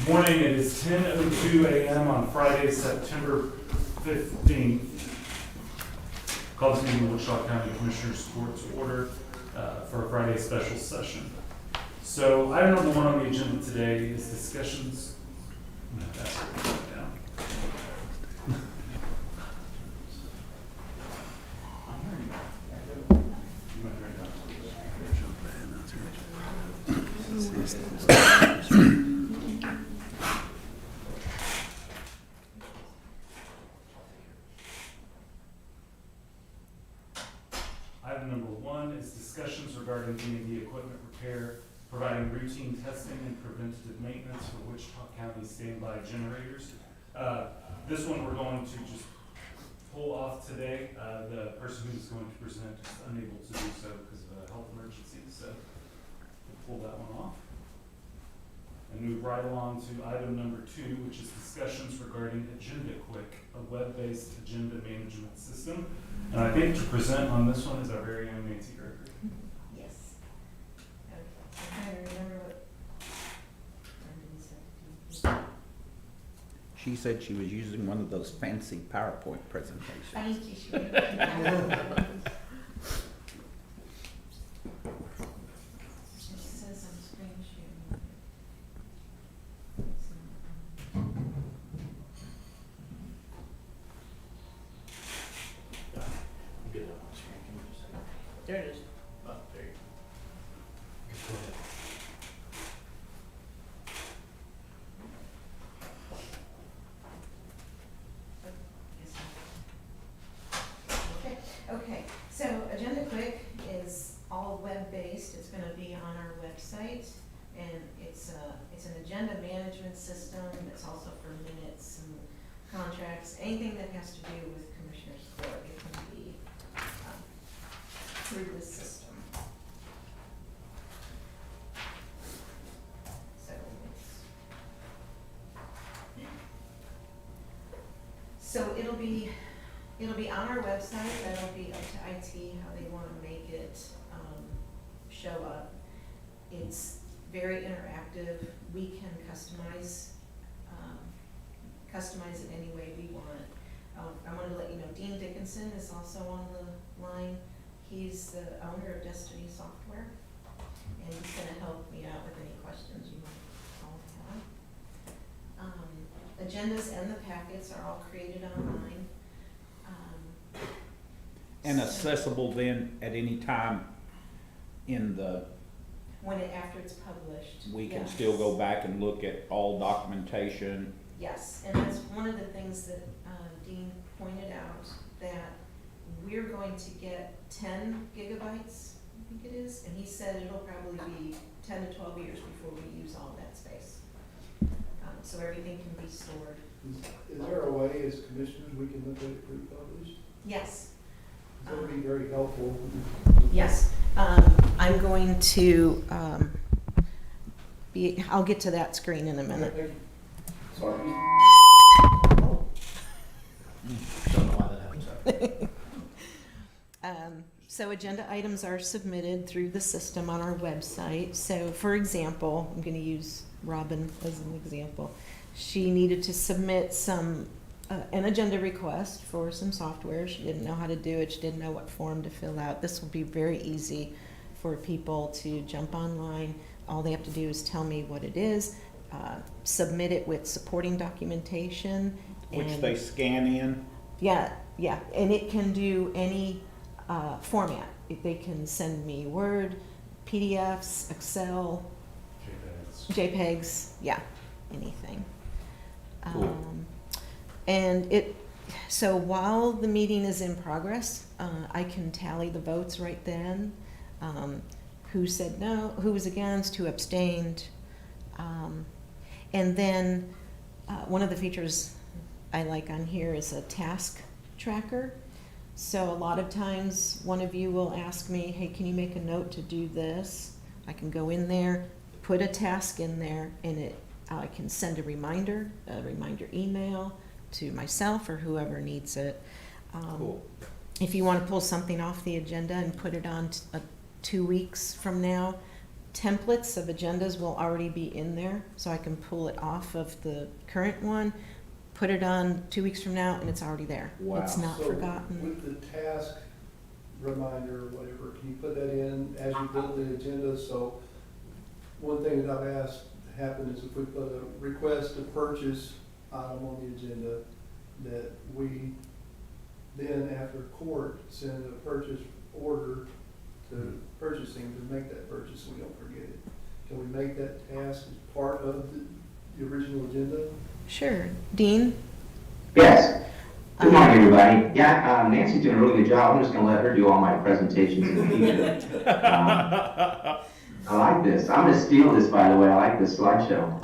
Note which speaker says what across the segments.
Speaker 1: Morning, it is 10:02 a.m. on Friday, September 15th. Call this meeting of Wichita County Commissioners Court to order for a Friday special session. So item number one on the agenda today is discussions. I'm gonna have to ask her to put it down. Item number one is discussions regarding D&D equipment repair, providing routine testing and preventative maintenance for Wichita County standby generators. This one we're going to just pull off today. The person who's going to present is unable to do so because of a health emergency, so we'll pull that one off. And move right along to item number two, which is discussions regarding Agenda Quick, a web-based agenda management system. And I think to present on this one is our very own Nancy Gregory.
Speaker 2: Yes. Okay. I'm trying to remember what.
Speaker 3: She said she was using one of those fancy PowerPoint presentations.
Speaker 2: Thank you, Sheree. It says I'm screen sharing.
Speaker 4: Get it on screen, can you just?
Speaker 2: There it is.
Speaker 4: Oh, there you go. Go ahead.
Speaker 2: Okay, so Agenda Quick is all web-based. It's gonna be on our website. And it's an agenda management system. It's also for minutes and contracts, anything that has to do with Commissioners Court. It can be through this system. So it'll be on our website. That'll be up to IT how they want to make it show up. It's very interactive. We can customize it any way we want. I wanted to let you know Dean Dickinson is also on the line. He's the owner of Destiny Software, and he's going to help me out with any questions you might all have. Agendas and the packets are all created online.
Speaker 3: And accessible then at any time in the,
Speaker 2: After it's published.
Speaker 3: we can
Speaker 2: yes.
Speaker 3: still go back and look at all documentation.
Speaker 2: Yes, and that's one of the things that Dean pointed out, that we're going to get 10 gigabytes, I think it is, and he said it'll probably be 10 to 12 years before we use all that space. So everything can be stored.
Speaker 5: Is there a way as commissioners we can look at it pre-published?
Speaker 2: Yes.
Speaker 5: That would be very helpful.
Speaker 2: Yes, I'm going to I'll get to that screen in a minute.
Speaker 5: Thank you. Sorry.
Speaker 4: Don't know why that happens.
Speaker 2: So agenda items are submitted through the system on our website. So for example, I'm going to use Robin as an example. She needed to submit an agenda request for some software. She didn't know how to do it. She didn't know what form to fill out. This will be very easy for people to jump online. All they have to do is tell me what it is, submit it with supporting documentation.
Speaker 3: Which
Speaker 2: and
Speaker 3: they scan in.
Speaker 2: Yeah, and it can do any format. They can send me Word, PDFs, Excel, JPEGs, yeah, anything.
Speaker 3: Cool.
Speaker 2: So while the meeting is in progress, I can tally the votes right then. Who said no, who was against, who abstained. And then one of the features I like on here is a task tracker. So a lot of times one of you will ask me, hey, can you make a note to do this? I can go in there, put a task in there, and I can send a reminder email to myself or whoever needs it.
Speaker 3: Cool.
Speaker 2: If you want to pull something off the agenda and put it on 2 weeks from now, templates of agendas will already be in there, so I can pull it off of the current one, put it on 2 weeks from now, and it's already there.
Speaker 3: Wow.
Speaker 2: It's not
Speaker 5: So
Speaker 2: forgotten.
Speaker 5: with the task reminder, or whatever, can you put that in as you build the agenda? So one thing that I've asked to happen is if we put a request to purchase item on the agenda, that we then after court send a purchase order to purchasing to make that purchase so we don't forget it. Can we make that task as part of the original agenda?
Speaker 2: Sure. Dean?
Speaker 6: Yes. Good morning, everybody. Yeah, Nancy's doing a really good job. I'm just gonna let her do all my presentations in the future. I like this. I'm gonna steal this, by the way. I like this slideshow.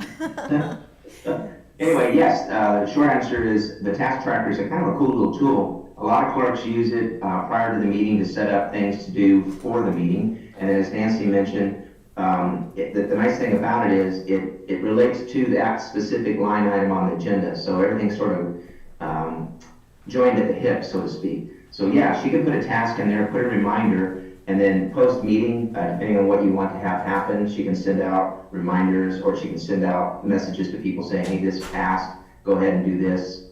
Speaker 6: Anyway, yes, the short answer is the task tracker is a kind of a cool little tool. A lot of clerks use it prior to the meeting to set up things to do for the meeting. And as Nancy mentioned, the nice thing about it is it relates to that specific line item on the agenda. So everything's sort of joined at the hip, so to speak. So yeah, she could put a task in there, put a reminder, and then post-meeting, depending on what you want to have happen, she can send out reminders, or she can send out messages to people saying, hey, this passed, go ahead and do this.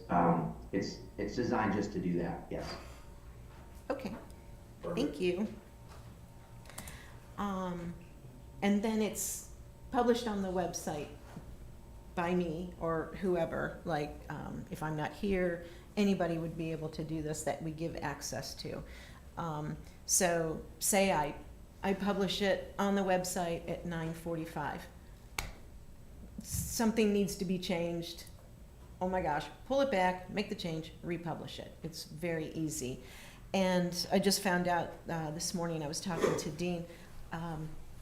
Speaker 6: It's designed just to do that, yes.
Speaker 2: Okay, thank you. And then it's published on the website by me or whoever, like, if I'm not here, anybody would be able to do this that we give access to. So say I publish it on the website at 9:45. Something needs to be changed. Oh my gosh, pull it back, make the change, republish it. It's very easy. And I just found out this morning, I was talking to Dean,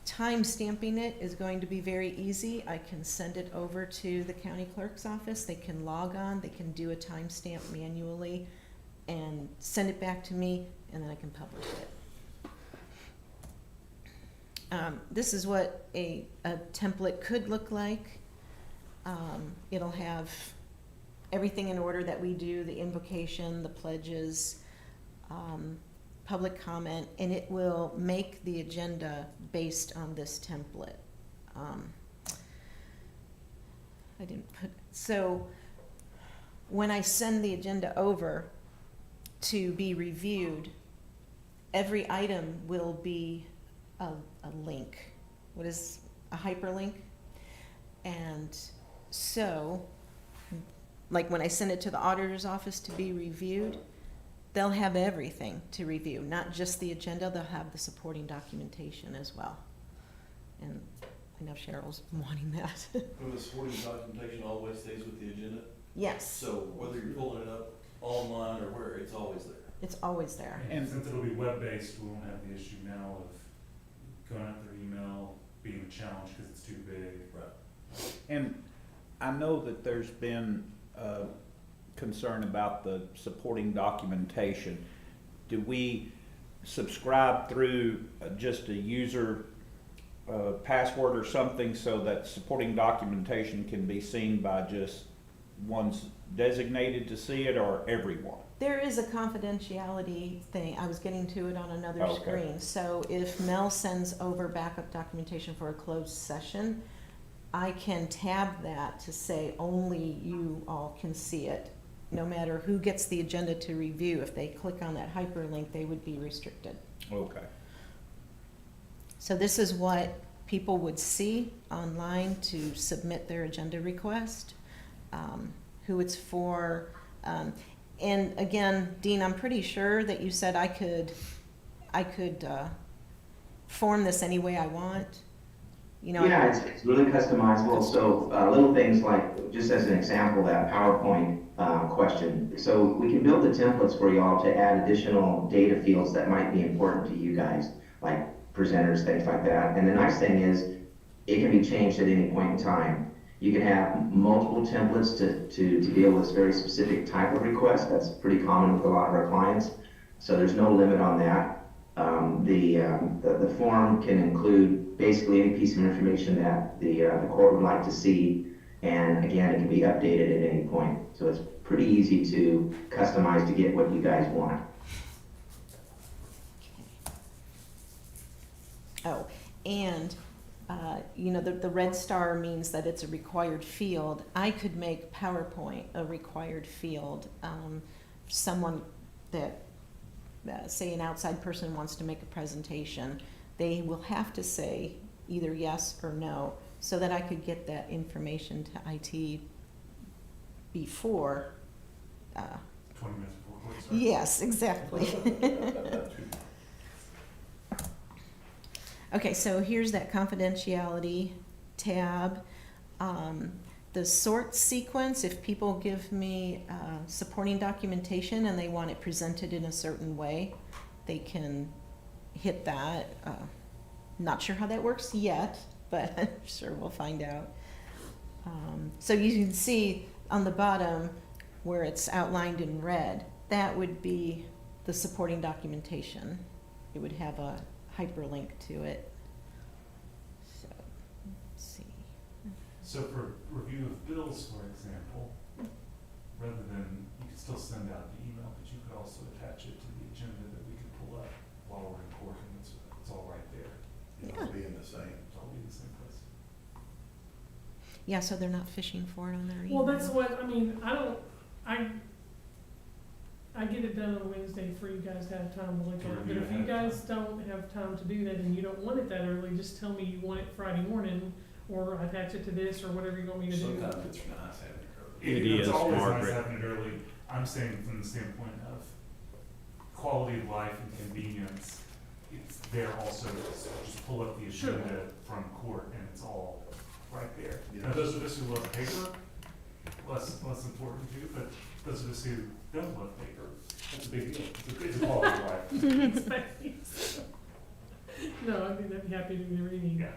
Speaker 2: time stamping it is going to be very easy. I can send it over to the county clerk's office. They can log on, they can do a timestamp manually and send it back to me, and then I can publish it. This is what a template could look like. It'll have everything in order that we do, the invocation, the pledges, public comment, and it will make the agenda based on this template. So when I send the agenda over to be reviewed, every item will be a link. What is a hyperlink? And so, like when I send it to the auditor's office to be reviewed, they'll have everything to review, not just the agenda, they'll have the supporting documentation as well. And I know Cheryl's wanting that.
Speaker 7: And the supporting documentation always stays with the agenda?
Speaker 2: Yes,
Speaker 7: So whether you're pulling it up online or where, it's always there?
Speaker 2: it's always there.
Speaker 1: And since it'll be web-based, we won't have the issue now of going out their email being a challenge because it's too big.
Speaker 7: Right.
Speaker 3: And I know that there's been concern about the supporting documentation. Do we subscribe through just a user password or something so that supporting documentation can be seen by just ones designated to see it, or everyone?
Speaker 2: There is a confidentiality thing. I was getting to it on another
Speaker 3: Okay.
Speaker 2: screen. So if Mel sends over backup documentation for a closed session, I can tab that to say only you all can see it. No matter who gets the agenda to review, if they click on that hyperlink, they would be restricted.
Speaker 3: Okay.
Speaker 2: So this is what people would see online to submit their agenda request, who it's for. And again, Dean, I'm pretty sure that you said I could form this any way I want. You know,
Speaker 6: Yeah, it's really customizable. So little things like, just as an example, that PowerPoint question. So we can build the templates for y'all to add additional data fields that might be important to you guys, like presenters, things like that. And the nice thing is, it can be changed at any point in time. You can have multiple templates to deal with this very specific type of request. That's pretty common with a lot of our clients. So there's no limit on that. The form can include basically any piece of information that the court would like to see. And again, it can be updated at any point. So it's pretty easy to customize to get what you guys want.
Speaker 2: oh, and The red star means that it's a required field. I could make PowerPoint a required field. Someone that, say an outside person wants to make a presentation, they will have to say either yes or no, so that I could get that information to IT before.
Speaker 1: 20 minutes before court starts.
Speaker 2: Yes, exactly. Okay, so here's that confidentiality tab. The sort sequence, if people give me supporting documentation and they want it presented in a certain way, they can hit that. Not sure how that works yet, but I'm sure we'll find out. So you can see on the bottom where it's outlined in red, that would be the supporting documentation. It would have a hyperlink to it. So, let's see.
Speaker 1: So for review of bills, for example, rather than, you could still send out the email, but you could also attach it to the agenda that we could pull up while we're in court, and it's all right there.
Speaker 2: Yeah.
Speaker 7: It'll be in the same.
Speaker 1: It's all in the same place.
Speaker 2: Yeah, so they're not fishing for it on their email.
Speaker 8: Well, that's what, I get it done on Wednesday for you guys to have time to look
Speaker 1: To
Speaker 8: at it, but
Speaker 1: review
Speaker 8: if
Speaker 1: ahead
Speaker 8: you
Speaker 1: of
Speaker 8: guys don't have time to do that and you don't want it that early, just tell me you want it Friday morning, or attach it to this, or whatever you want me to do.
Speaker 7: Sometimes it's nice having it early.
Speaker 3: It
Speaker 1: It's
Speaker 3: is,
Speaker 1: always nice
Speaker 3: Margaret.
Speaker 1: having it early. I'm saying from the standpoint of quality of life and convenience, it's there also, so just pull up the
Speaker 8: Sure.
Speaker 1: agenda from court and it's all right there.
Speaker 7: Yeah.
Speaker 1: Now, those of us who love paper, less important too, but those of us who don't love paper, that's a big deal. It's a quality of life.
Speaker 8: Thanks. No, I'd be happy to do the reading.
Speaker 1: Yeah.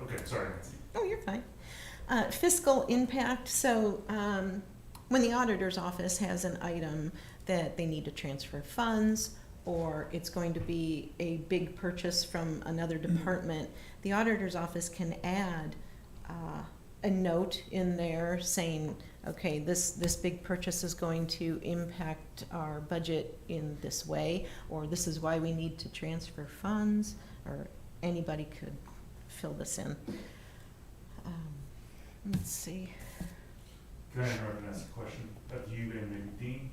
Speaker 1: Okay, sorry, Nancy.
Speaker 2: Oh, you're fine. Fiscal impact, so when the auditor's office has an item that they need to transfer funds, or it's going to be a big purchase from another department, the auditor's office can add a note in there saying, okay, this big purchase is going to impact our budget in this way, or this is why we need to transfer funds, or anybody could fill this in. Let's see.
Speaker 1: Can I interrupt and ask a question of you and maybe Dean?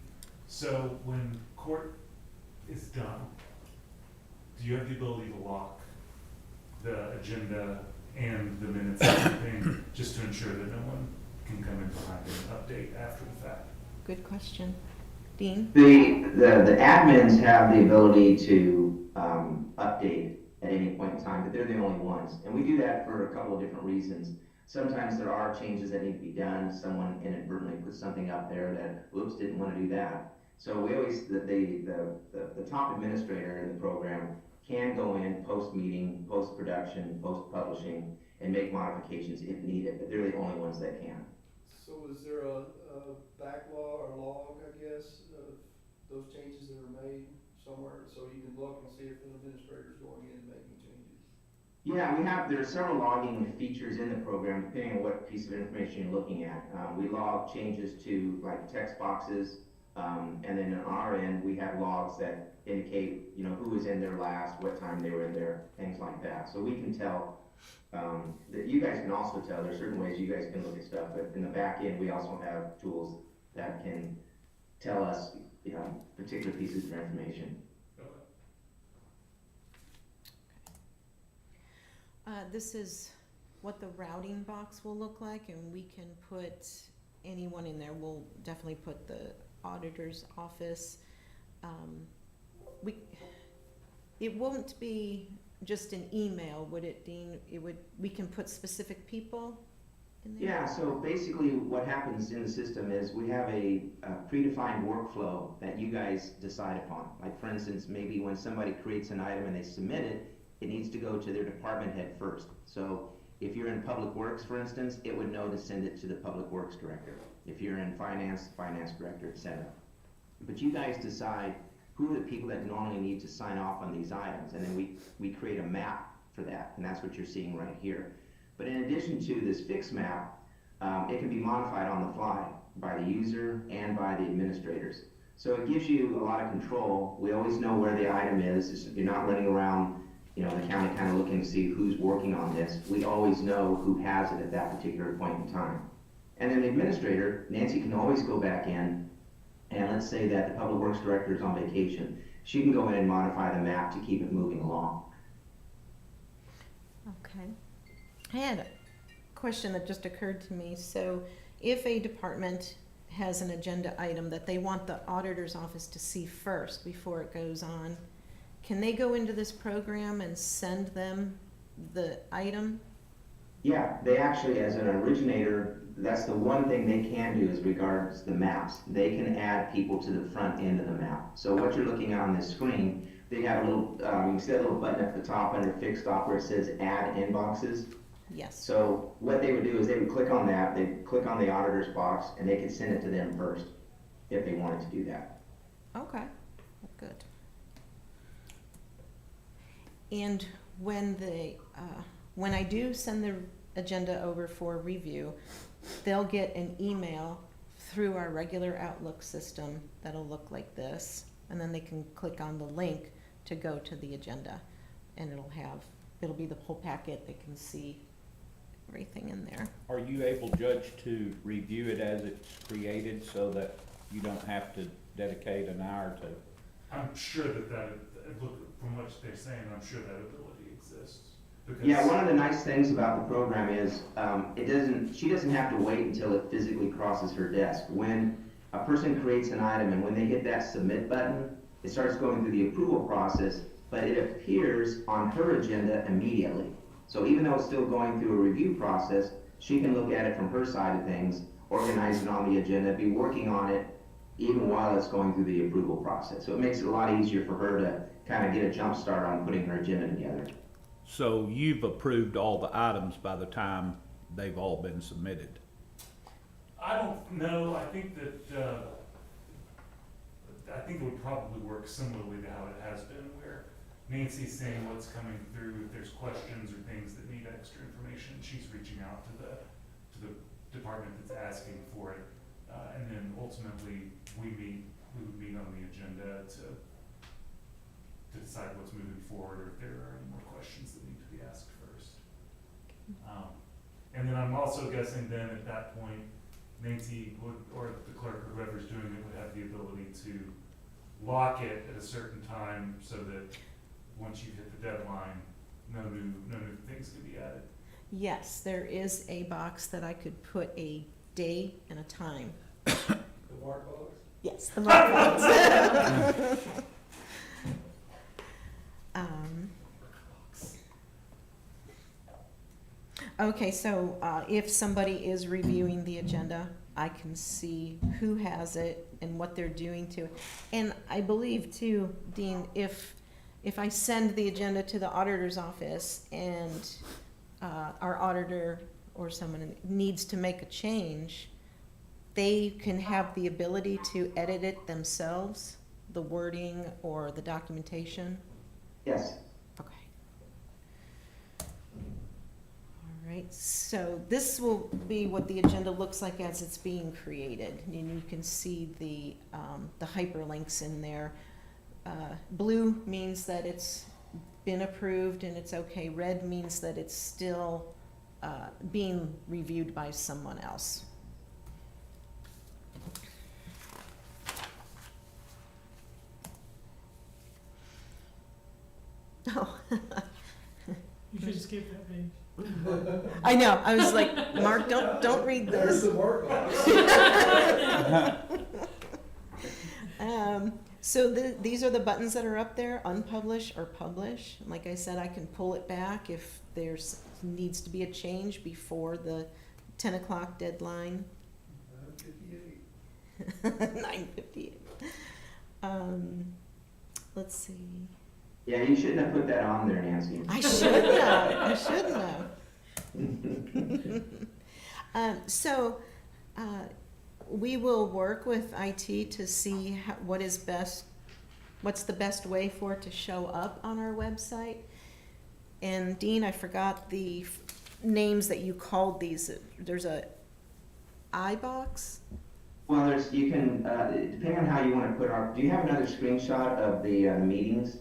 Speaker 1: So when court is done, do you have the ability to lock the agenda and the minutes and everything, just to ensure that no one can come in behind and update after the fact?
Speaker 2: Good question. Dean?
Speaker 6: The admins have the ability to update at any point in time, but they're the only ones. And we do that for a couple of different reasons. Sometimes there are changes that need to be done. Someone inadvertently put something up there that, oops, didn't want to do that. So we always, the top administrator in the program can go in post-meeting, post-production, post-publishing, and make modifications if needed, but they're the only ones that can.
Speaker 5: So is there a backlog or log, I guess, of those changes that are made somewhere, so you can look and see if an administrator's going in and making changes?
Speaker 6: Yeah, there are several logging features in the program, depending on what piece of information you're looking at. We log changes to like text boxes, and then on our end, we have logs that indicate, who was in there last, what time they were in there, things like that. So we can tell, that you guys can also tell, there are certain ways you guys can look at stuff, but in the back end, we also have tools that can tell us, particular pieces of information.
Speaker 2: This is what the routing box will look like, and we can put anyone in there. We'll definitely put the auditor's office. It won't be just an email, would it, Dean? We can put specific people in there?
Speaker 6: Yeah, so basically what happens in the system is we have a predefined workflow that you guys decide upon. Like for instance, maybe when somebody creates an item and they submit it, it needs to go to their department head first. So if you're in Public Works, for instance, it would know to send it to the Public Works Director. If you're in Finance, Finance Director, etc. But you guys decide who are the people that normally need to sign off on these items, and then we create a map for that, and that's what you're seeing right here. But in addition to this fixed map, it can be modified on the fly by the user and by the administrators. So it gives you a lot of control. We always know where the item is. You're not running around you know, the county kind of looking to see who's working on this, we always know who has it at that particular point in time. And then the administrator, Nancy, can always go back in, and let's say that the public works director is on vacation, she can go in and modify the map to keep it moving along.
Speaker 2: Okay. I had a question that just occurred to me. So if a department has an agenda item that they want the auditor's office to see first before it goes on, can they go into this program and send them the item?
Speaker 6: Yeah, they actually, as an originator, that's the one thing they can do is regards the maps. They can add people to the front end of the map. So what you're looking at on this screen, they have a little, you can see that little button at the top under fixed op where it says add inboxes.
Speaker 2: Yes.
Speaker 6: So what they would do is they would click on that, they'd click on the auditor's box, and they could send it to them first, if they wanted to do that.
Speaker 2: Okay, good. And when when I do send the agenda over for review, they'll get an email through our regular Outlook system that'll look like this, and then they can click on the link to go to the agenda, and it'll be the whole packet. They can see everything in there.
Speaker 3: Are you able, Judge, to review it as it's created so that you don't have to dedicate an hour to?
Speaker 1: I'm sure that, look, from what they're saying, I'm sure that ability exists. Because
Speaker 6: Yeah, one of the nice things about the program is, she doesn't have to wait until it physically crosses her desk. When a person creates an item and when they hit that submit button, it starts going through the approval process, but it appears on her agenda immediately. So even though it's still going through a review process, she can look at it from her side of things, organize it on the agenda, be working on it, even while it's going through the approval process. So it makes it a lot easier for her to kind of get a jump start on putting her agenda together.
Speaker 3: So you've approved all the items by the time they've all been submitted?
Speaker 1: I don't know, I think that, I think it would probably work similarly to how it has been, where Nancy's saying what's coming through, if there's questions or things that need extra information, she's reaching out to the department that's asking for it. And then ultimately, we would meet on the agenda to decide what's moving forward, or if there are any more questions that need to be asked first. And then I'm also guessing then at that point, Nancy would, or the clerk or whoever's doing it would have the ability to lock it at a certain time so that once you hit the deadline, no new things can be added.
Speaker 2: Yes, there is a box that I could put a day and a time.
Speaker 5: The mark box?
Speaker 2: Yes, the mark box. Okay, so if somebody is reviewing the agenda, I can see who has it and what they're doing to it. And I believe too, Dean, if I send the agenda to the auditor's office and our auditor or someone needs to make a change, they can have the ability to edit it themselves, the wording or the documentation.
Speaker 6: Yes.
Speaker 2: Okay. All right, so this will be what the agenda looks like as it's being created. And you can see the hyperlinks in there. Blue means that it's been approved and it's okay. Red means that it's still being reviewed by someone else. Oh.
Speaker 8: You should skip that page.
Speaker 2: I know, I was like, Mark, don't read
Speaker 5: There's
Speaker 2: this.
Speaker 5: the mark box.
Speaker 2: So these are the buttons that are up there, unpublish or publish. Like I said, I can pull it back if needs to be a change before the 10 o'clock deadline. 9:58. Let's see.
Speaker 6: Yeah, you shouldn't have put that on there, Nancy.
Speaker 2: I should know. I should know. We will work with IT to see what's the best way for it to show up on our website. And Dean, I forgot the names that you called these. There's a iBox.
Speaker 6: Well, you can, depending on how you want to put our, do you have another screenshot of the meetings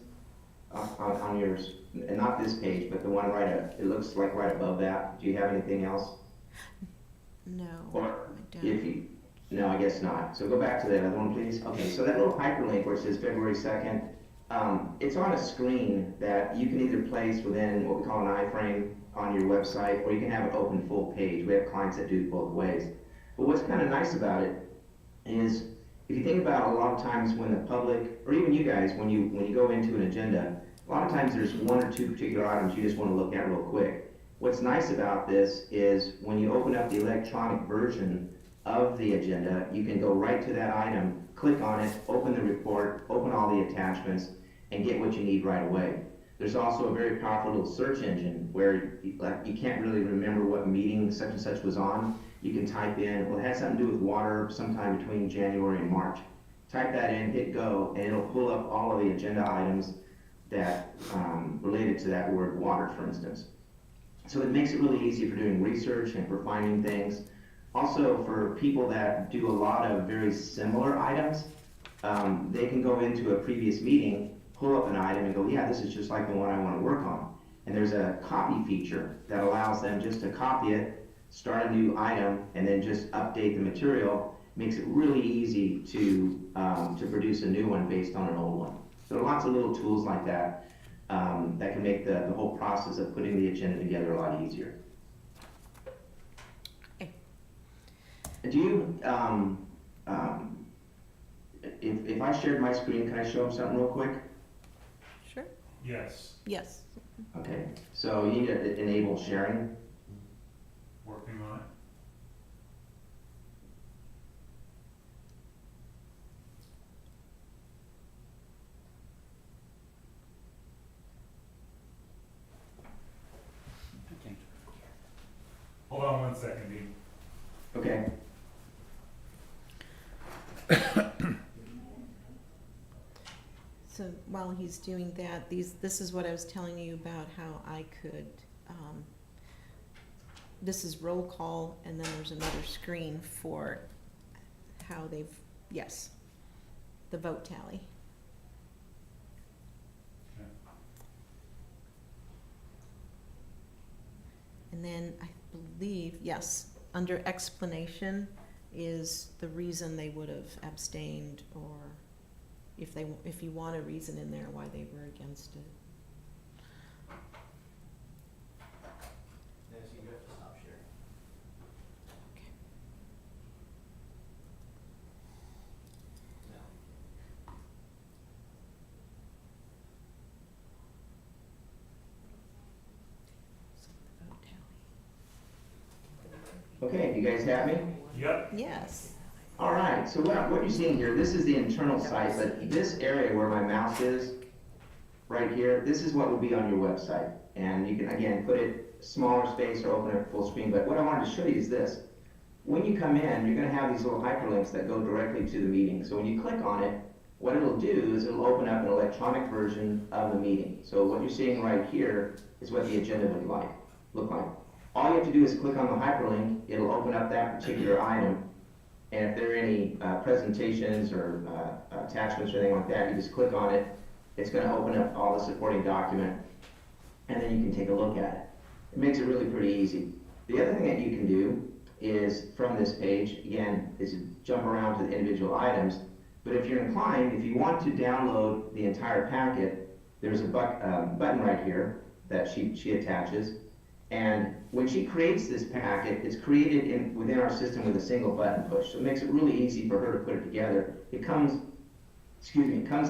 Speaker 6: on yours? and not this page, but the one right up, it looks like right above that. Do you have anything else?
Speaker 2: No,
Speaker 6: Or
Speaker 2: I
Speaker 6: if
Speaker 2: don't.
Speaker 6: you, no, I guess not. So go back to that other one, please. Okay, so that little hyperlink where it says February 2nd, it's on a screen that you can either place within what we call an iframe on your website, or you can have it open full page. We have clients that do it both ways. But what's kind of nice about it is, if you think about a lot of times when the public, or even you guys, when you go into an agenda, a lot of times there's one or two particular items you just want to look at real quick. What's nice about this is when you open up the electronic version of the agenda, you can go right to that item, click on it, open the report, open all the attachments, and get what you need right away. There's also a very powerful little search engine where you can't really remember what meeting such and such was on. You can type in, well, it had something to do with water sometime between January and March. Type that in, hit go, and it'll pull up all of the agenda items that related to that word water, for instance. So it makes it really easy for doing research and for finding things. Also, for people that do a lot of very similar items, they can go into a previous meeting, pull up an item and go, yeah, this is just like the one I want to work on. And there's a copy feature that allows them just to copy it, start a new item, and then just update the material. Makes it really easy to produce a new one based on an old one. So there are lots of little tools like that that can make the whole process of putting the agenda together a lot easier.
Speaker 2: Okay.
Speaker 6: Do you, if I shared my screen, can I show them something real quick?
Speaker 2: Sure.
Speaker 1: Yes,
Speaker 2: Yes.
Speaker 6: Okay, so you need to enable sharing.
Speaker 1: working on it. Hold on 1 second, Dean.
Speaker 6: Okay.
Speaker 2: So while he's doing that, this is what I was telling you about how I could, this is roll call, and then there's another screen for how they've, yes, the vote tally.
Speaker 1: Okay.
Speaker 2: And then I believe, yes, under explanation is the reason they would have abstained, or if you want a reason in there why they were against it.
Speaker 4: Nancy, you have to stop sharing. No.
Speaker 2: So the vote tally.
Speaker 6: Okay, you guys have me?
Speaker 1: Yep,
Speaker 2: Yes.
Speaker 6: All right, so what you're seeing here, this is the internal site, but this area where my mouse is, right here, this is what will be on your website. And you can, again, put it smaller space or open it full screen, but what I wanted to show you is this. When you come in, you're gonna have these little hyperlinks that go directly to the meeting. So when you click on it, what it'll do is it'll open up an electronic version of the meeting. So what you're seeing right here is what the agenda would look like. All you have to do is click on the hyperlink, it'll open up that particular item. And if there are any presentations or attachments or anything like that, you just click on it. It's going to open up all the supporting document, and then you can take a look at it. It makes it really pretty easy. The other thing that you can do is, from this page, again, is jump around to the individual items. But if you're inclined, if you want to download the entire packet, there's a button right here that she attaches. And when she creates this packet, it's created within our system with a single button push. So it makes it really easy for her to put it together. It comes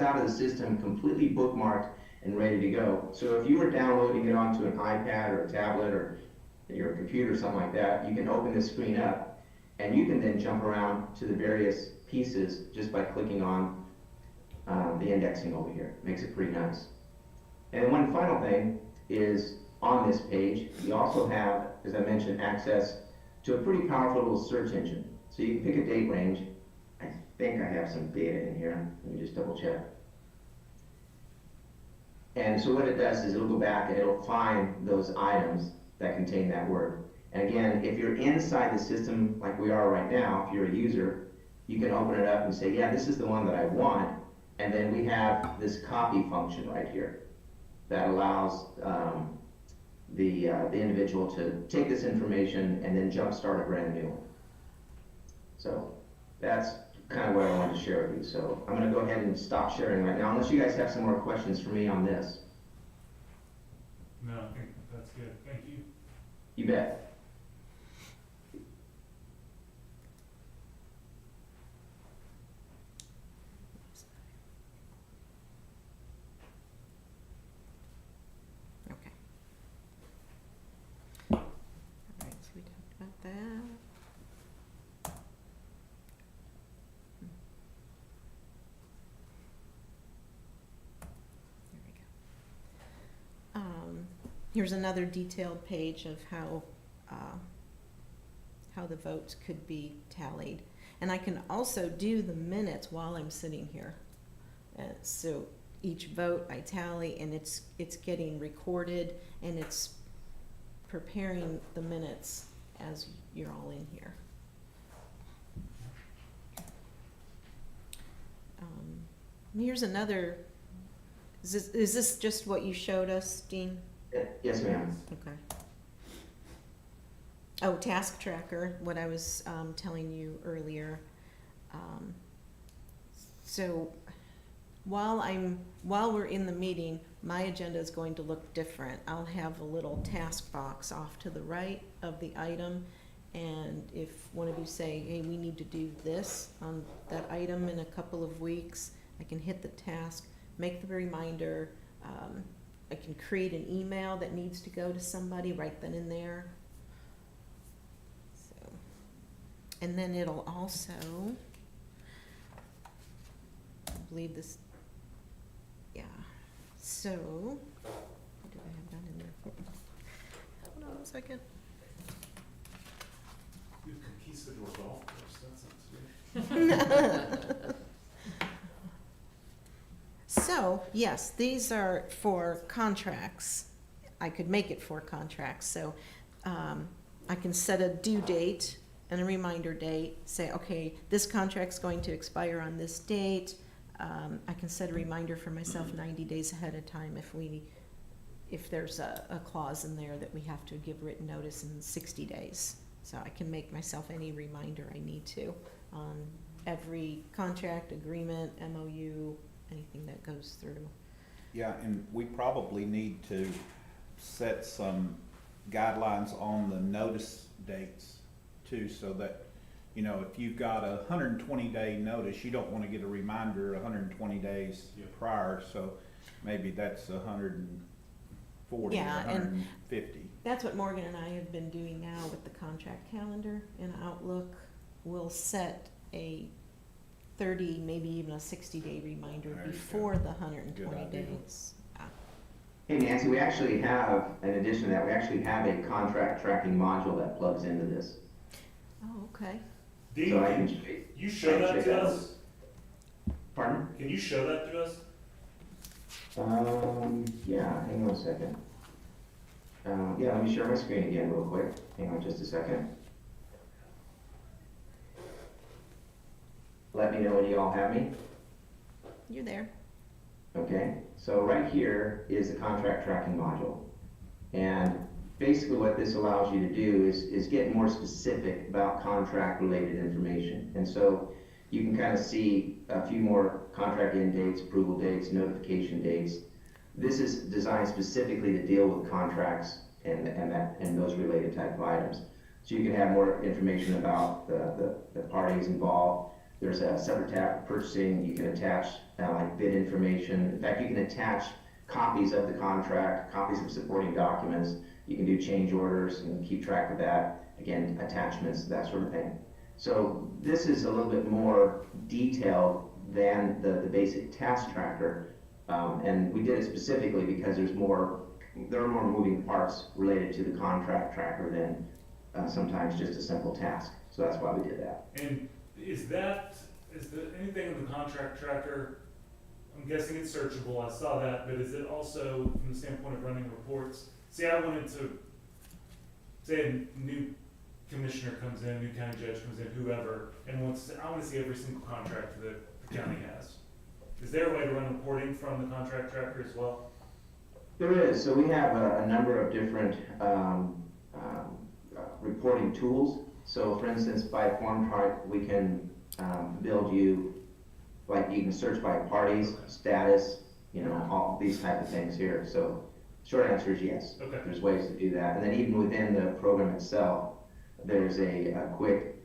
Speaker 6: out of the system completely bookmarked and ready to go. So if you were downloading it onto an iPad or a tablet or your computer or something like that, you can open this screen up and you can then jump around to the various pieces just by clicking on the indexing over here. Makes it pretty nice. And one final thing is, on this page, you also have, as I mentioned, access to a pretty powerful little search engine. So you can pick a date range. I think I have some data in here. Let me just double check. And so what it does is it'll go back and it'll find those items that contain that word. And again, if you're inside the system like we are right now, if you're a user, you can open it up and say, yeah, this is the one that I want. And then we have this copy function right here. that allows the individual to take this information and then jumpstart a brand new one. So that's kind of what I wanted to share with you. So I'm going to go ahead and stop sharing right now, unless you guys have some more questions for me on this.
Speaker 1: No, I think that's good. Thank you.
Speaker 6: You bet.
Speaker 2: Okay. All right, so we talked about that. There we go. Here's another detailed page of how the votes could be tallied. And I can also do the minutes while I'm sitting here. So each vote I tally, and it's getting recorded, and it's preparing the minutes as you're all in here. Here's another, is this just what you showed us, Dean?
Speaker 6: Yes, ma'am.
Speaker 2: Okay. Oh, task tracker, what I was telling you earlier. So while we're in the meeting, my agenda is going to look different. I'll have a little task box off to the right of the item, and if one of you say, hey, we need to do this on that item in a couple of weeks, I can hit the task, make the reminder. I can create an email that needs to go to somebody right then and there. So, and then it'll also, I believe this, yeah. So, what do I have done in there? Hold on a second.
Speaker 1: You conquistador golf course, that sounds good.
Speaker 2: So, yes, these are for contracts. I could make it for contracts, so I can set a due date and a reminder date, say, okay, this contract's going to expire on this date. I can set a reminder for myself 90 days ahead of time if there's a clause in there that we have to give written notice in 60 days. So I can make myself any reminder I need to on every contract, agreement, MOU, anything that goes through.
Speaker 3: Yeah, and we probably need to set some guidelines on the notice dates too, so that, you know, if you've got a 120-day notice, you don't want to get a reminder 120 days prior, so maybe that's 140 or
Speaker 2: Yeah, and
Speaker 3: 150.
Speaker 2: That's what Morgan and I have been doing now with the contract calendar in Outlook. We'll set a 30, maybe even a 60-day reminder
Speaker 3: There you
Speaker 2: before
Speaker 3: go.
Speaker 2: the 120
Speaker 3: Good idea.
Speaker 2: days.
Speaker 6: Hey Nancy, we actually have, in addition to that, we actually have a contract tracking module that plugs into this.
Speaker 2: Oh, okay.
Speaker 1: Dean,
Speaker 6: So I
Speaker 1: can
Speaker 6: can,
Speaker 1: you show that
Speaker 6: check
Speaker 1: to
Speaker 6: out.
Speaker 1: us?
Speaker 6: Pardon?
Speaker 1: Can you show that to us?
Speaker 6: Yeah, hang on a second. Yeah, let me share my screen again real quick. Hang on just a second. Let me know when you all have me.
Speaker 2: You're there.
Speaker 6: Okay, so right here is the contract tracking module. And basically what this allows you to do is get more specific about contract related information. And so you can kind of see a few more contract end dates, approval dates, notification dates. This is designed specifically to deal with contracts and those related type of items. So you can have more information about the parties involved. There's a separate tab for purchasing. You can attach like bid information. In fact, you can attach copies of the contract, copies of supporting documents. You can do change orders and keep track of that. Again, attachments, that sort of thing. So this is a little bit more detailed than the basic task tracker. And we did it specifically because there are more moving parts related to the contract tracker than sometimes just a simple task. So that's why we did that.
Speaker 1: And is there anything in the contract tracker, I'm guessing it's searchable, I saw that, but is it also from the standpoint of running reports? See, I wanted to, say a new commissioner comes in, new county judge comes in, whoever, and I want to see every single contract that the county has. Is there a way to run reporting from the contract tracker as well?
Speaker 6: There is. So we have a number of different reporting tools. So for instance, by form type, we can build you, like you can search by parties, status, you know, all these type of things here. So short answer is yes.
Speaker 1: Okay.
Speaker 6: There's ways to do that. And then even within the program itself, there's a quick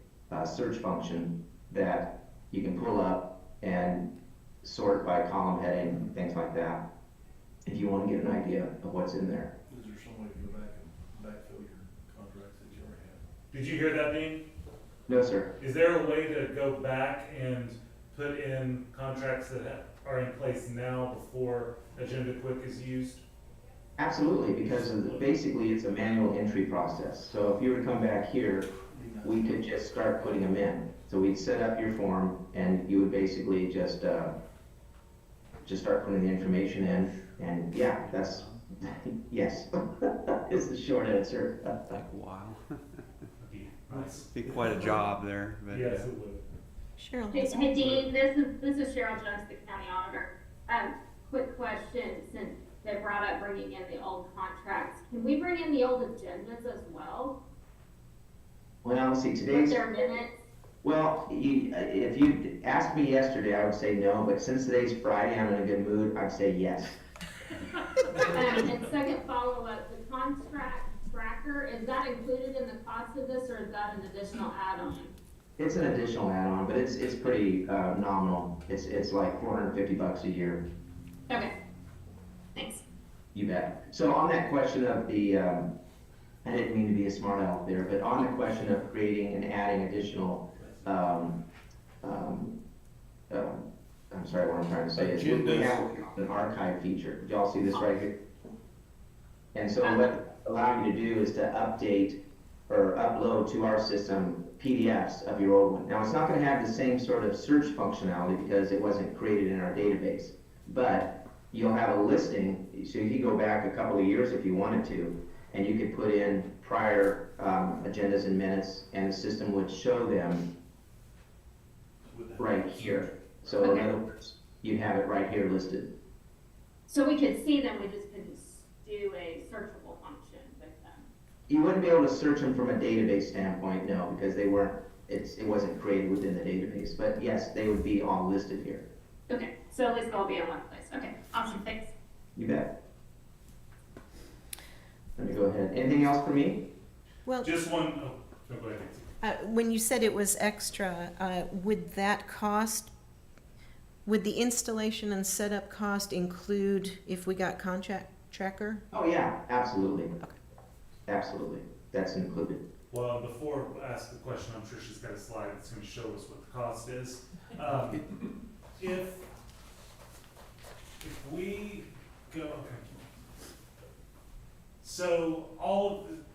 Speaker 6: search function that you can pull up and sort by column heading, things like that, if you want to get an idea of what's in there.
Speaker 7: Is there some way to go back and backfill your contracts that you already have?
Speaker 1: Did you hear that, Dean?
Speaker 6: No, sir.
Speaker 1: Is there a way to go back and put in contracts that are in place now before Agenda Quick is used?
Speaker 6: Absolutely, because basically it's a manual entry process. So if you were to come back here, we could just start putting them in. So we'd set up your form and you would basically just start putting the information in. And yeah, that's, yes, is the short answer.
Speaker 9: Take a while.
Speaker 1: Okay, nice.
Speaker 9: Be quite a job there, but
Speaker 1: Yes, it would.
Speaker 2: Cheryl
Speaker 10: Hey,
Speaker 2: has
Speaker 10: hey, Dean, this is Cheryl Jones, the county auditor. Quick question, since they brought up bringing in the old contracts, can we bring in the old agendas as well?
Speaker 6: Well, see,
Speaker 10: With
Speaker 6: today's,
Speaker 10: their minutes?
Speaker 6: well, if you asked me yesterday, I would say no, but since today's Friday, I'm in a good mood, I'd say yes.
Speaker 10: And second follow-up, the contract tracker, is that included in the cost of this, or is that an additional add-on?
Speaker 6: It's an additional add-on, but it's pretty nominal. It's like $450 a year.
Speaker 10: Okay, thanks.
Speaker 6: You bet. So on that question of the, I didn't mean to be a smart aleck there, but on the question of creating and adding additional, I'm sorry, what I'm trying to say is we have an archive feature. Did y'all see this right here? And so what it allows you to do is to update or upload to our system PDFs of your old one. Now, it's not going to have the same sort of search functionality because it wasn't created in our database, but you'll have a listing, so you could go back a couple of years if you wanted to, and you could put in prior agendas and minutes, and the system would show them right here. So in
Speaker 10: Okay.
Speaker 6: other words, you have it right here listed.
Speaker 10: So we could see them, we just couldn't do a searchable function with them.
Speaker 6: You wouldn't be able to search them from a database standpoint, no, because they weren't, it wasn't created within the database. But yes, they would be all listed here.
Speaker 10: Okay, so at least they'll be in one place. Okay, awesome, thanks.
Speaker 6: You bet. Let me go ahead. Anything else for me?
Speaker 2: Well,
Speaker 1: Just one, oh, no, go ahead.
Speaker 2: when you said it was extra, would that cost, would the installation and setup cost include if we got contract tracker?
Speaker 6: Oh, yeah, absolutely.
Speaker 2: Okay.
Speaker 6: Absolutely. That's included.
Speaker 1: Well, before I ask the question, I'm sure she's got a slide that's gonna show us what the cost is. If we go, okay. So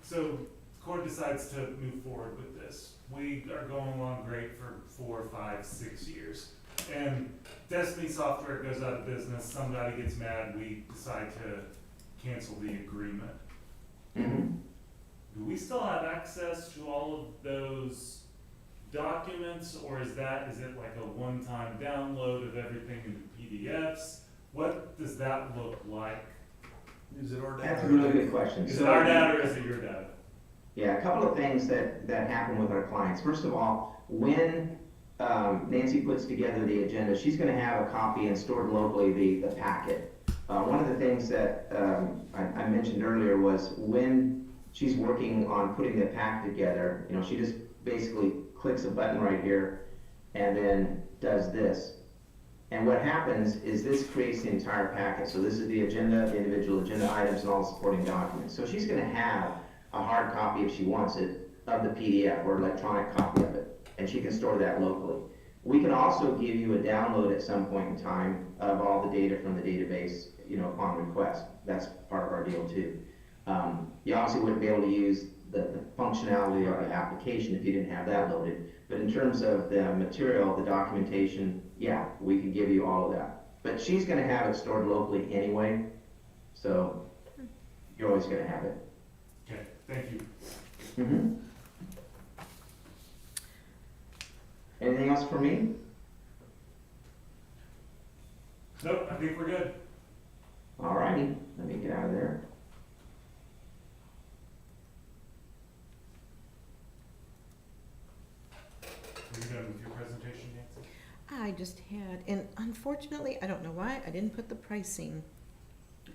Speaker 1: so the court decides to move forward with this. We are going along great for 4, 5, 6 years. And Destiny Software goes out of business, somebody gets mad, we decide to cancel the agreement.
Speaker 6: Mm-hmm.
Speaker 1: Do we still have access to all of those documents, or is it like a one-time download of everything into PDFs? What does that look like?
Speaker 7: Is it our data?
Speaker 6: That's a really good question.
Speaker 1: Is
Speaker 6: So-
Speaker 1: it our data or is it your data?
Speaker 6: Yeah, a couple of things that happen with our clients. First of all, when Nancy puts together the agenda, she's going to have a copy and stored locally the packet. One of the things that I mentioned earlier was when she's working on putting the packet together, you know, she just basically clicks a button right here and then does this. And what happens is this creates the entire packet. So this is the agenda, the individual agenda items, and all the supporting documents. So she's going to have a hard copy, if she wants it, of the PDF or electronic copy of it, and she can store that locally. We can also give you a download at some point in time of all the data from the database, you know, upon request. That's part of our deal too. You obviously wouldn't be able to use the functionality of the application if you didn't have that loaded. But in terms of the material, the documentation, yeah, we could give you all of that. But she's going to have it stored locally anyway, so you're always going to have it.
Speaker 1: Okay, thank you.
Speaker 6: Mm-hmm. Anything else for me?
Speaker 1: Nope, I think we're good.
Speaker 6: All righty. Let me get out of there.
Speaker 1: Are you done with your presentation, Nancy?
Speaker 2: I just had, and unfortunately, I don't know why, I didn't put the pricing.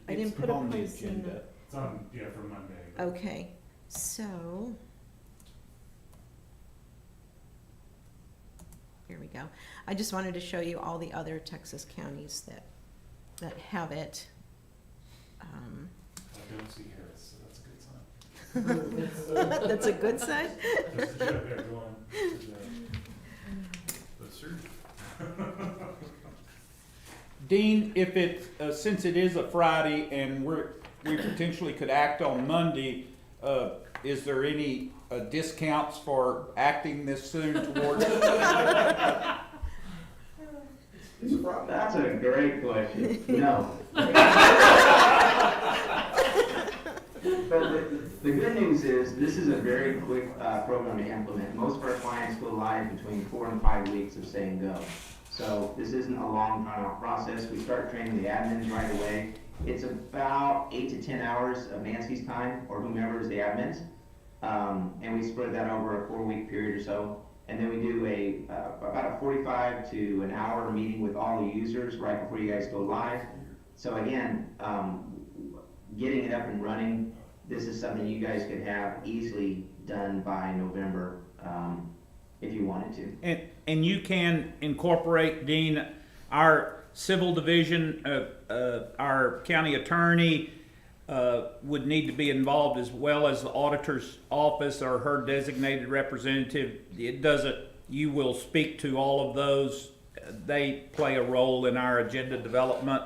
Speaker 2: I didn't
Speaker 3: It's
Speaker 2: put a
Speaker 3: on the
Speaker 2: pricing.
Speaker 3: agenda.
Speaker 1: It's on, yeah, for Monday.
Speaker 2: Okay, so. Here we go. I just wanted to show you all the other Texas counties that have it.
Speaker 1: I don't see Harris, so that's a good sign.
Speaker 2: That's a good sign?
Speaker 1: Just a joke there, go on.
Speaker 7: That's true.
Speaker 3: Dean, if it, since it is a Friday and we potentially could act on Monday, is there any discounts for acting this soon towards?
Speaker 5: It's a Friday.
Speaker 6: That's a great question. No. But the good news is, this is a very quick program to implement. Most of our clients go live between 4 and 5 weeks of saying go. So this isn't a long, drawn-out process. We start training the admins right away. It's about 8 to 10 hours of Nancy's time, or whomever is the admins. And we spread that over a 4-week period or so. And then we do about a 45 to an hour meeting with all the users right before you guys go live. So again, getting it up and running, this is something you guys could have easily done by November, if you wanted to.
Speaker 3: And you can incorporate, Dean, our civil division, our county attorney would need to be involved, as well as the auditor's office or her designated representative. It doesn't, you will speak to all of those. They play a role in our agenda development.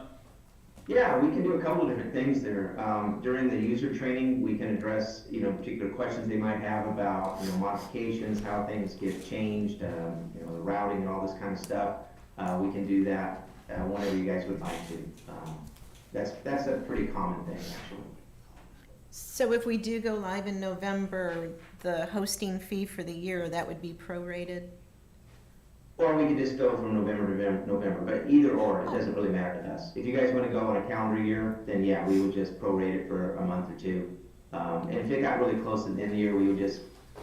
Speaker 6: Yeah, we can do a couple of different things there. During the user training, we can address, particular questions they might have about, modifications, how things get changed, the routing and all this kind of stuff. We can do that whenever you guys would like to. That's a pretty common thing, actually.
Speaker 2: So if we do go live in November, the hosting fee for the year, that would be prorated?
Speaker 6: Or we could just go from November to November, but either or, it doesn't really matter to us. If you guys want to go on a calendar year, then yeah, we would just prorate it for a month or two. And if it got really close to the end of the year, we would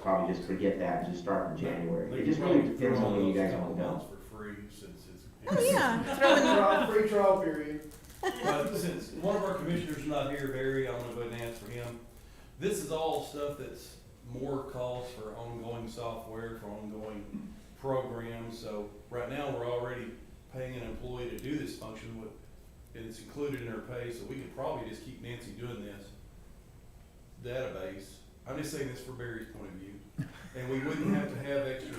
Speaker 6: probably just forget that and just start in January. It just really depends on when you guys want to go.
Speaker 7: For free, since it's.
Speaker 2: Oh, yeah, throw in,
Speaker 5: Free trial period.
Speaker 7: But since one of our commissioners is not here, Barry, I'm gonna go ahead and answer for him. This is all stuff that's more cost for ongoing software, for ongoing programs. So right now, we're already paying an employee to do this function, and it's included in her pay, so we could probably just keep Nancy doing this database. I'm just saying this for Barry's point of view. And we wouldn't have to have extra,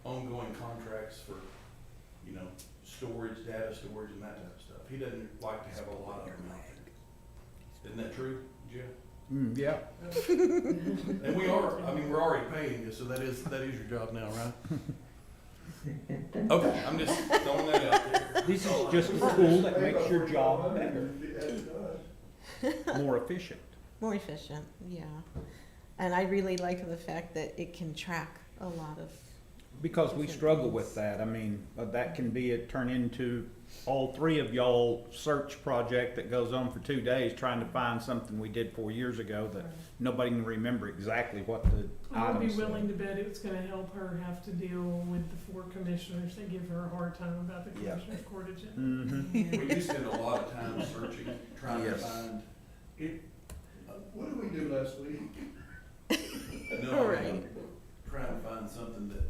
Speaker 7: ongoing contracts for, storage, data storage, and that type of stuff. He doesn't like to have a lot of them out there. Isn't that true, Jeff?
Speaker 3: Yeah.
Speaker 7: And we're already paying you, so that is your job now, right? Okay, I'm just throwing that out there.
Speaker 3: This is just a tool that makes your job better, more efficient.
Speaker 2: more efficient, yeah. And I really like the fact that it can track a lot of.
Speaker 3: Because we struggle with that. I mean, that can be turn into all three of y'all search project that goes on for 2 days trying to find something we did 4 years ago that nobody can remember exactly what the
Speaker 8: I would be
Speaker 3: items
Speaker 8: willing
Speaker 3: said.
Speaker 8: to bet it's gonna help her have to deal with the 4 commissioners that give her a hard time about the
Speaker 3: Yeah.
Speaker 8: commissioner's court agenda.
Speaker 3: Mhm.
Speaker 7: We do spend a lot of time searching, trying to
Speaker 3: Yes.
Speaker 7: find,
Speaker 5: What did we do last week?
Speaker 2: Right.
Speaker 7: trying to find something that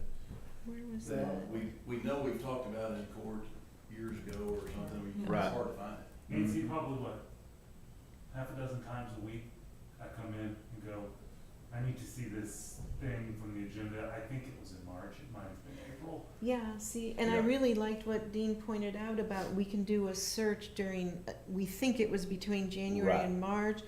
Speaker 2: Where was
Speaker 7: that
Speaker 2: that?
Speaker 7: we know we've talked about in court years ago or something.
Speaker 3: Right.
Speaker 7: It's hard to find it.
Speaker 1: Nancy, probably half a dozen times a week, I come in and go, I need to see this thing from the agenda. I think it was in March, it might have been April.
Speaker 2: Yeah, see, and I
Speaker 3: Yeah.
Speaker 2: really liked what Dean pointed out about we can do a search during, we think it was between January
Speaker 3: Right.
Speaker 2: and March.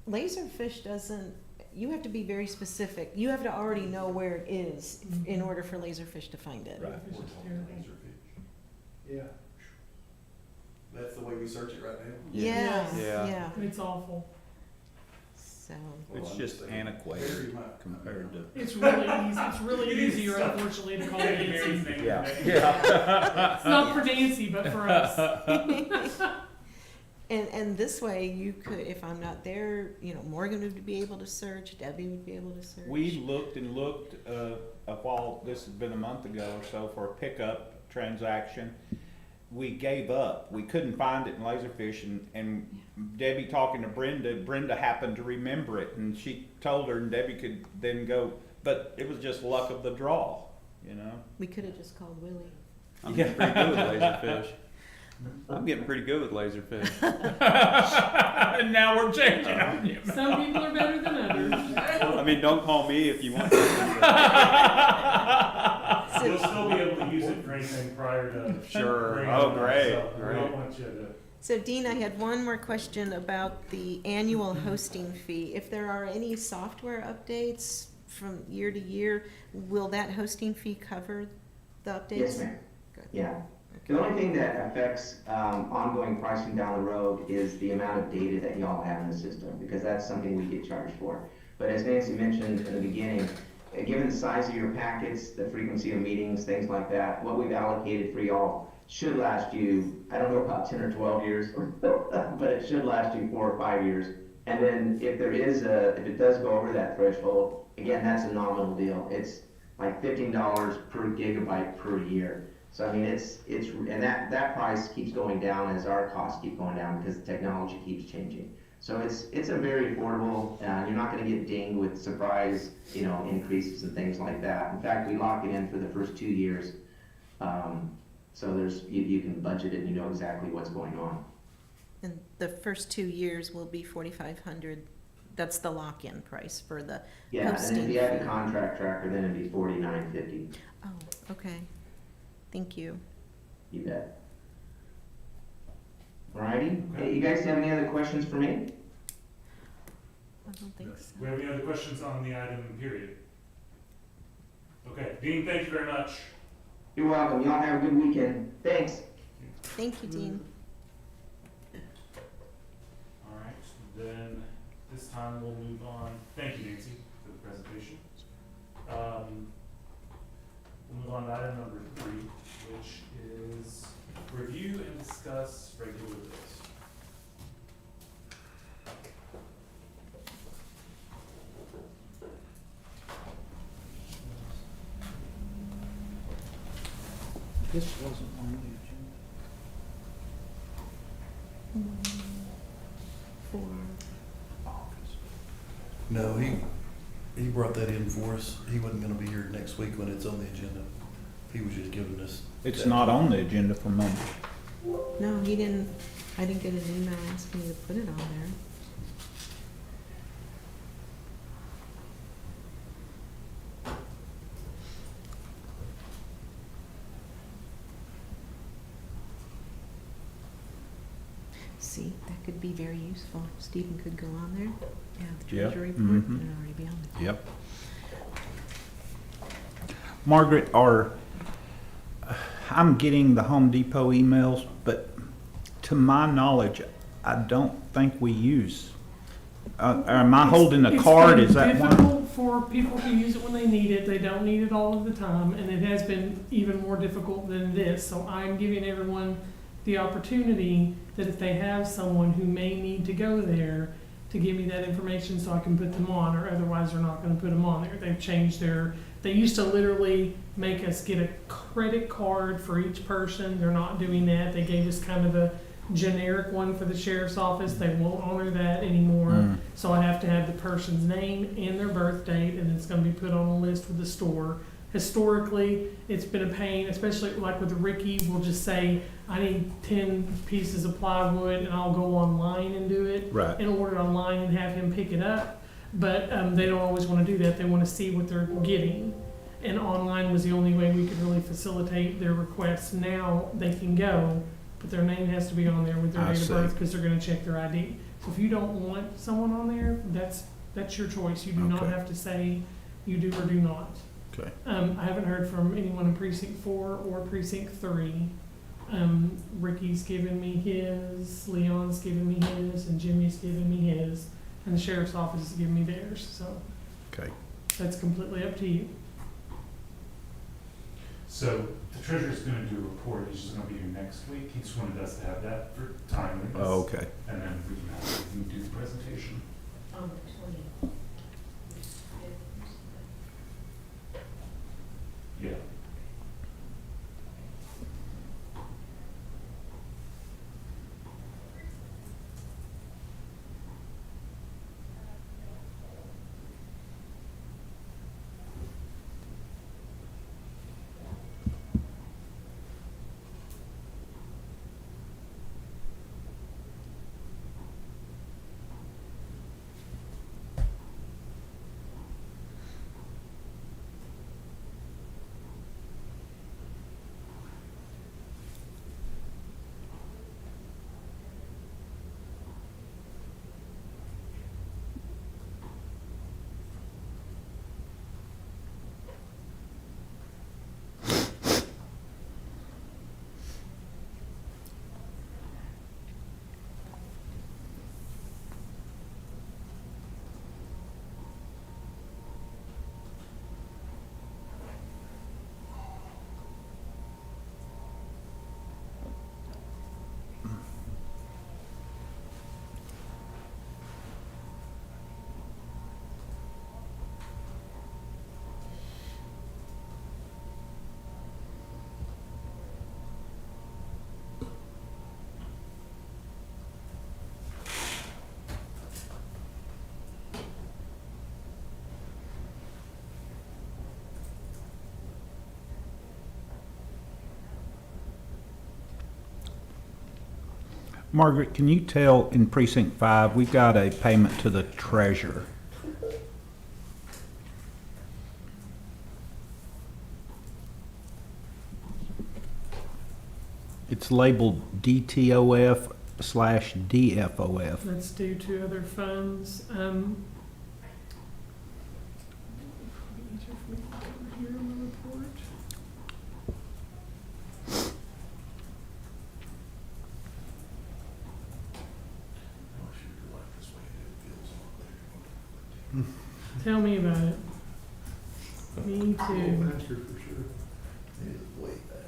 Speaker 2: Laserfish doesn't, you have to be very specific. You have to already know where it is in order for Laserfish to find it.
Speaker 3: Right.
Speaker 8: It's
Speaker 7: We're
Speaker 8: just
Speaker 7: talking
Speaker 8: terrible.
Speaker 7: laserfish.
Speaker 5: Yeah.
Speaker 7: That's the way we search it right now?
Speaker 2: Yes,
Speaker 9: Yeah.
Speaker 2: yeah,
Speaker 8: It's awful.
Speaker 2: so,
Speaker 7: Well,
Speaker 3: It's
Speaker 7: I'm
Speaker 3: just
Speaker 7: saying,
Speaker 3: antiquated
Speaker 7: Barry might-
Speaker 3: compared to.
Speaker 8: It's really easy, it's really easier unfortunately to call Nancy.
Speaker 3: Yeah.
Speaker 8: It's not for Nancy, but for us.
Speaker 2: And this way, you could, if I'm not there, you know, Morgan would be able to search, Debbie would be able to search.
Speaker 3: We looked and looked, a while, this has been a month ago or so, for a pickup transaction. We gave up. We couldn't find it in Laserfish, and Debbie talking to Brenda happened to remember it, and she told her, and Debbie could then go, but it was just luck of the draw, you know?
Speaker 2: We could have just called Willie.
Speaker 9: I'm getting pretty good with Laserfish. I'm getting pretty good with Laserfish.
Speaker 3: And now we're changing on you.
Speaker 8: Some people are better than others.
Speaker 9: I mean, don't call me if you want to.
Speaker 1: You'll still be able to use it for anything prior to.
Speaker 9: Sure.
Speaker 1: bringing
Speaker 9: Oh,
Speaker 1: it up,
Speaker 9: great,
Speaker 1: so We
Speaker 9: great.
Speaker 1: don't want you to.
Speaker 2: So Dean, I had one more question about the annual hosting fee. If there are any software updates from year to year, will that hosting fee cover the updates?
Speaker 6: Yes, ma'am.
Speaker 2: Good.
Speaker 6: Yeah. The only thing that affects ongoing pricing down the road is the amount of data that y'all have in the system, because that's something we get charged for. But as Nancy mentioned in the beginning, given the size of your packets, the frequency of meetings, things like that, what we've allocated for y'all should last you, I don't know about 10 or 12 years, but it should last you 4 or 5 years. And then if if it does go over that threshold, again, that's a nominal deal. It's like $15 per gigabyte per year. So I mean, and that price keeps going down as our costs keep going down because the technology keeps changing. So it's a very affordable, you're not gonna get dinged with surprise, you know, increases and things like that. In fact, we lock it in for the first 2 years. So you can budget it and you know exactly what's going on.
Speaker 2: And the first 2 years will be $4,500. That's the lock-in price for the
Speaker 6: Yeah, and then
Speaker 2: hosting
Speaker 6: if you add
Speaker 2: fee.
Speaker 6: the contract tracker, then it'd be $49.50.
Speaker 2: Oh, okay. Thank you.
Speaker 6: You bet. Alrighty, hey, you guys have any other questions for me?
Speaker 2: I don't think so.
Speaker 1: We have any other questions on the item, period? Okay, Dean, thank you very much.
Speaker 6: You're welcome, y'all have a good weekend. Thanks.
Speaker 2: Thank you, Dean.
Speaker 1: All right, then this time we'll move on. Thank you, Nancy, for the presentation. We'll move on to item number 3, which is review and discuss regular bills.
Speaker 3: This wasn't on the agenda.
Speaker 2: For
Speaker 4: No, he brought that in for us. He wasn't gonna be here next week when it's on the agenda. He was just giving us.
Speaker 3: It's
Speaker 4: that.
Speaker 3: not on the agenda for Monday.
Speaker 2: No, he didn't, I didn't get an email asking me to put it on there. See, that could be very useful. Stephen could go on there, the
Speaker 3: Yep,
Speaker 2: treasury report,
Speaker 3: mhm.
Speaker 2: and already be on there.
Speaker 3: Yep. Margaret, I'm getting the Home Depot emails, but to my knowledge, I don't think we use. Am I holding a card? Is that
Speaker 8: It's
Speaker 3: one?
Speaker 8: been difficult for people to use it when they need it. They don't need it all of the time, and it has been even more difficult than this. So I'm giving everyone the opportunity that if they have someone who may need to go there, to give me that information so I can put them on, or otherwise they're not gonna put them on there. They've changed they used to literally make us get a credit card for each person. They're not doing that. They gave us kind of a generic one for the sheriff's office. They won't honor that anymore.
Speaker 3: Mm.
Speaker 8: So I have to have the person's name and their birth date, and it's gonna be put on a list with the store. Historically, it's been a pain, especially like with Ricky, we'll just say, I need 10 pieces of plywood, and I'll go online and do it.
Speaker 3: Right.
Speaker 8: And order it online and have him pick it up. But they don't always wanna do that. They wanna see what they're getting. And online was the only way we could really facilitate their requests. Now they can go, but their name has to be on there with their
Speaker 3: I
Speaker 8: date of
Speaker 3: see.
Speaker 8: birth, because they're gonna check their ID. So if you don't want someone on there, that's your choice. You do not
Speaker 3: Okay.
Speaker 8: have to say you do or do not.
Speaker 3: Okay.
Speaker 8: I haven't heard from anyone in precinct 4 or precinct 3. Ricky's given me his, Leon's given me his, and Jimmy's given me his, and the sheriff's office has given me theirs, so
Speaker 3: Okay.
Speaker 8: that's completely up to you.
Speaker 1: So the treasurer's gonna do a report, he's just gonna be here next week, he just wanted us to have that for timeliness.
Speaker 3: Oh, okay.
Speaker 1: And then we can do the presentation.
Speaker 2: On the 20th.
Speaker 1: Yeah.
Speaker 3: Margaret, can you tell in precinct 5, we've got a payment to the treasurer. It's labeled DTOF/DFOF.
Speaker 8: That's due to other funds. Here on the report.
Speaker 4: Oh, shoot, you're like this way, it feels on there.
Speaker 8: Tell me about it. Me
Speaker 5: A little
Speaker 8: too.
Speaker 5: faster for sure.
Speaker 4: It is way back.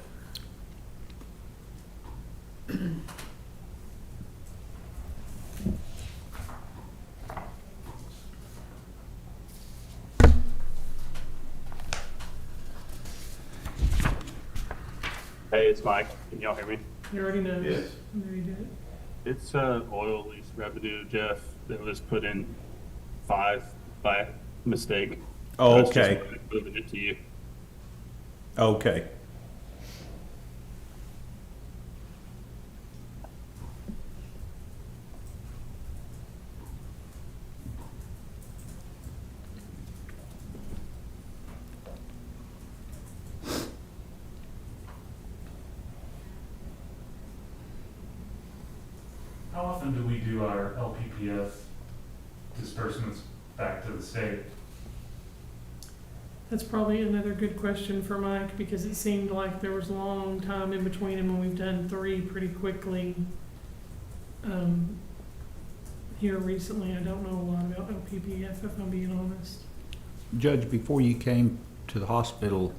Speaker 11: Hey, it's Mike. Can y'all hear me?
Speaker 8: You already know.
Speaker 4: Yes.
Speaker 8: There you did it.
Speaker 11: It's oil lease revenue, Jeff, that was put in 5 by mistake.
Speaker 3: Oh,
Speaker 11: I was just
Speaker 3: okay.
Speaker 11: moving it to you.
Speaker 3: Okay.
Speaker 1: How often do we do our LPPF disbursements back to the state?
Speaker 8: That's probably another good question for Mike, because it seemed like there was a long time in between them, and we've done 3 pretty quickly. Here recently, I don't know a lot about LPPF, if I'm being honest.
Speaker 3: Judge, before you came to the hospital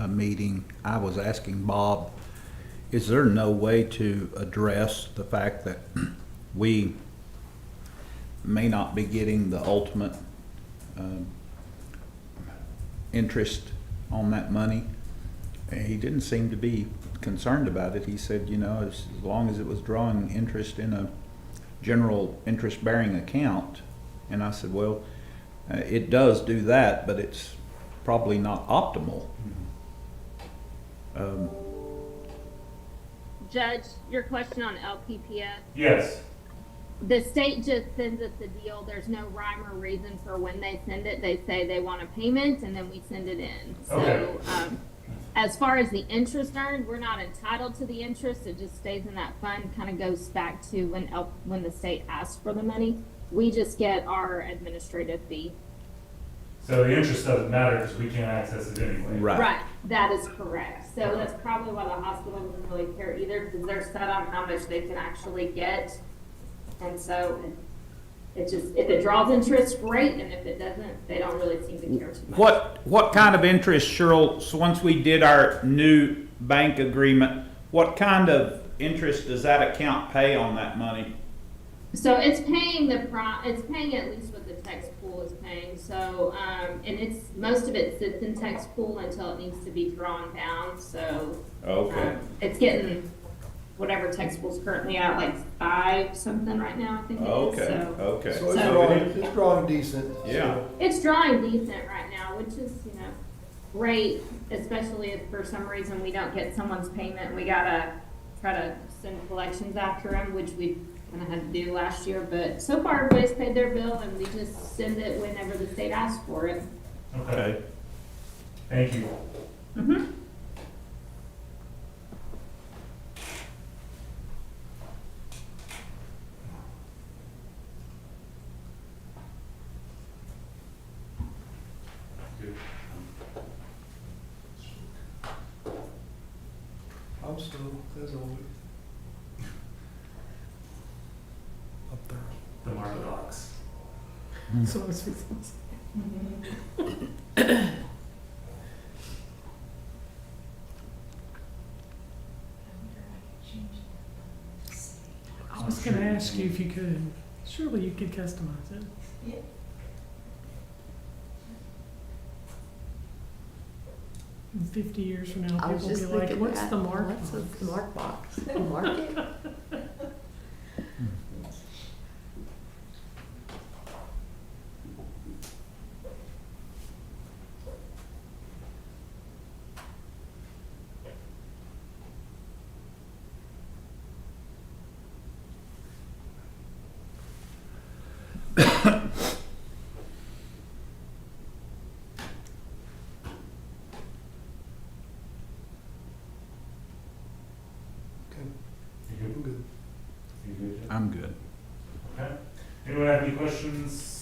Speaker 3: meeting, I was asking Bob, is there no way to address the fact that we may not be getting the ultimate interest on that money? And he didn't seem to be concerned about it. He said, you know, as long as it was drawing interest in a general interest-bearing account. And I said, well, it does do that, but it's probably not optimal.
Speaker 10: Judge, your question on LPPF,
Speaker 1: Yes.
Speaker 10: the state just sends us the deal. There's no rhyme or reason for when they send it. They say they want a payment and then we send it in.
Speaker 1: Okay.
Speaker 10: So, as far as the interest earned, we're not entitled to the interest. It just stays in that fund, kind of goes back to when the state asks for the money. We just get our administrative fee.
Speaker 1: So the interest doesn't matter because we can't access it anyway.
Speaker 3: Right.
Speaker 10: That is correct. So that's probably why the hospital doesn't really care either, because they're set on how much they can actually get. And so,
Speaker 1: Okay.
Speaker 10: we just get our administrative fee. So the interest doesn't matter because we can't access it anyway. Right, that is correct. So that's probably why the hospital doesn't really care either, because they're set on how much they can actually get. And so,
Speaker 8: Right.
Speaker 10: It's just, if it draws interest, great, and if it doesn't, they don't really seem to care too much.
Speaker 3: What kind of interest, Cheryl, so once we did our new bank agreement, what kind of interest does that account pay on that money?
Speaker 10: So it's paying it's paying at least what the tax pool is paying, so, and most of it sits in tax pool until it needs to be drawn down, so.
Speaker 3: Okay,
Speaker 10: It's getting whatever tax pool's currently at, like 5 something right now, I think it is,
Speaker 3: okay,
Speaker 10: so.
Speaker 3: okay.
Speaker 5: So it's
Speaker 10: So-
Speaker 5: drawing, it's drawing decent.
Speaker 3: Yeah.
Speaker 10: It's drawing decent right now, which is, great, especially if for some reason we don't get someone's payment and we gotta try to send collections after them, which we kinda had to do last year, but so far everybody's paid their bill and we just send it whenever the state asks for it.
Speaker 1: Okay, thank you.
Speaker 10: Mm-hmm.
Speaker 1: Good.
Speaker 5: I'm still, as always. Up there.
Speaker 1: The Marla Docs.
Speaker 8: So I was fixing to say. I was gonna ask you if you could, surely you could customize it.
Speaker 2: Yeah.
Speaker 8: In 50 years from now,
Speaker 2: I was
Speaker 8: people will
Speaker 2: just
Speaker 8: be like,
Speaker 2: thinking
Speaker 8: what's
Speaker 2: that.
Speaker 8: the mark
Speaker 2: What's
Speaker 8: box?"
Speaker 2: the mark box? Mark it?
Speaker 5: Okay,
Speaker 1: You good?
Speaker 5: I'm good.
Speaker 1: You good? Jeff?
Speaker 3: I'm good.
Speaker 1: Okay. Anyone have any questions